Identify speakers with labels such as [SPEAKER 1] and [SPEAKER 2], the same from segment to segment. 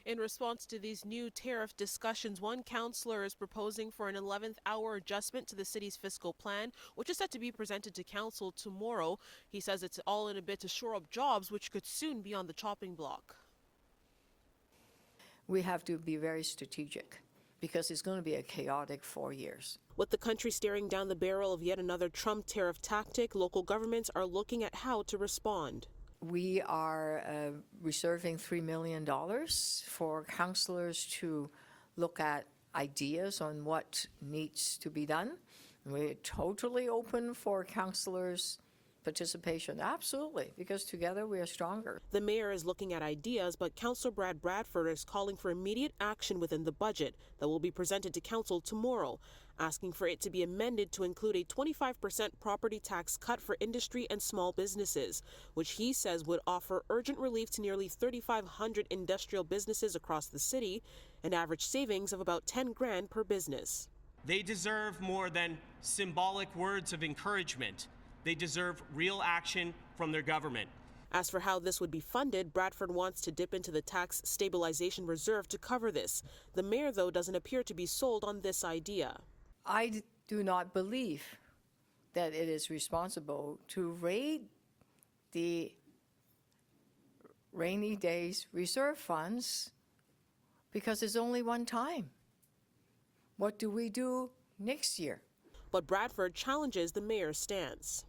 [SPEAKER 1] In response to these new tariff discussions, one councillor is proposing for an 11th hour adjustment to the city's fiscal plan, which is set to be presented to council tomorrow. He says it's all in a bid to shore up jobs, which could soon be on the chopping block.
[SPEAKER 2] We have to be very strategic because it's going to be a chaotic 4 years.
[SPEAKER 1] With the country staring down the barrel of yet another Trump tariff tactic, local governments are looking at how to respond.
[SPEAKER 2] We are reserving $3 million for councillors to look at ideas on what needs to be done. We're totally open for councillors' participation, absolutely, because together we are stronger.
[SPEAKER 1] The mayor is looking at ideas, but Councillor Brad Bradford is calling for immediate action within the budget that will be presented to council tomorrow, asking for it to be amended to include a 25% property tax cut for industry and small businesses, which he says would offer urgent relief to nearly 3,500 industrial businesses across the city, an average savings of about 10 grand per business.
[SPEAKER 3] They deserve more than symbolic words of encouragement. They deserve real action from their government.
[SPEAKER 1] As for how this would be funded, Bradford wants to dip into the tax stabilization reserve to cover this. The mayor, though, doesn't appear to be sold on this idea.
[SPEAKER 2] I do not believe that it is responsible to raid the rainy days reserve funds because it's only one time. What do we do next year?
[SPEAKER 1] But Bradford challenges the mayor's stance.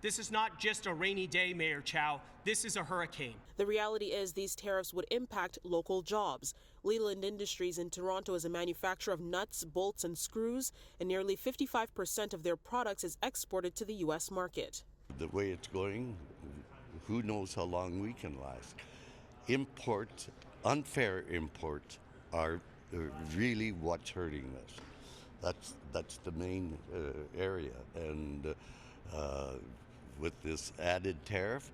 [SPEAKER 3] This is not just a rainy day, Mayor Chow. This is a hurricane.
[SPEAKER 1] The reality is these tariffs would impact local jobs. Leland Industries in Toronto is a manufacturer of nuts, bolts, and screws, and nearly 55% of their products is exported to the U.S. market.
[SPEAKER 4] The way it's going, who knows how long we can last. Import, unfair import, are really what's hurting us. That's the main area, and with this added tariff,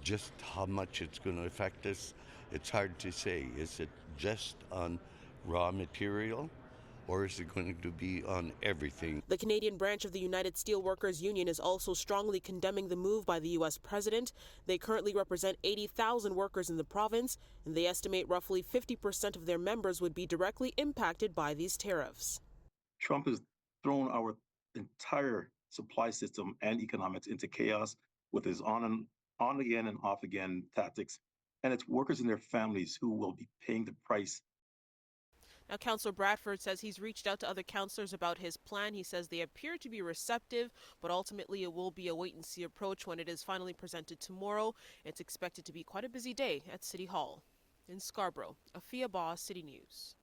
[SPEAKER 4] just how much it's going to affect us, it's hard to say. Is it just on raw material, or is it going to be on everything?
[SPEAKER 1] The Canadian branch of the United Steelworkers Union is also strongly condemning the move by the U.S. president. They currently represent 80,000 workers in the province, and they estimate roughly 50% of their members would be directly impacted by these tariffs.
[SPEAKER 5] Trump has thrown our entire supply system and economics into chaos with his on again and off again tactics, and it's workers and their families who will be paying the price.
[SPEAKER 1] Now, Councillor Bradford says he's reached out to other councillors about his plan. He says they appear to be receptive, but ultimately it will be a wait-and-see approach when it is finally presented tomorrow. It's expected to be quite a busy day at City Hall. In Scarborough, Afua Baah, City News.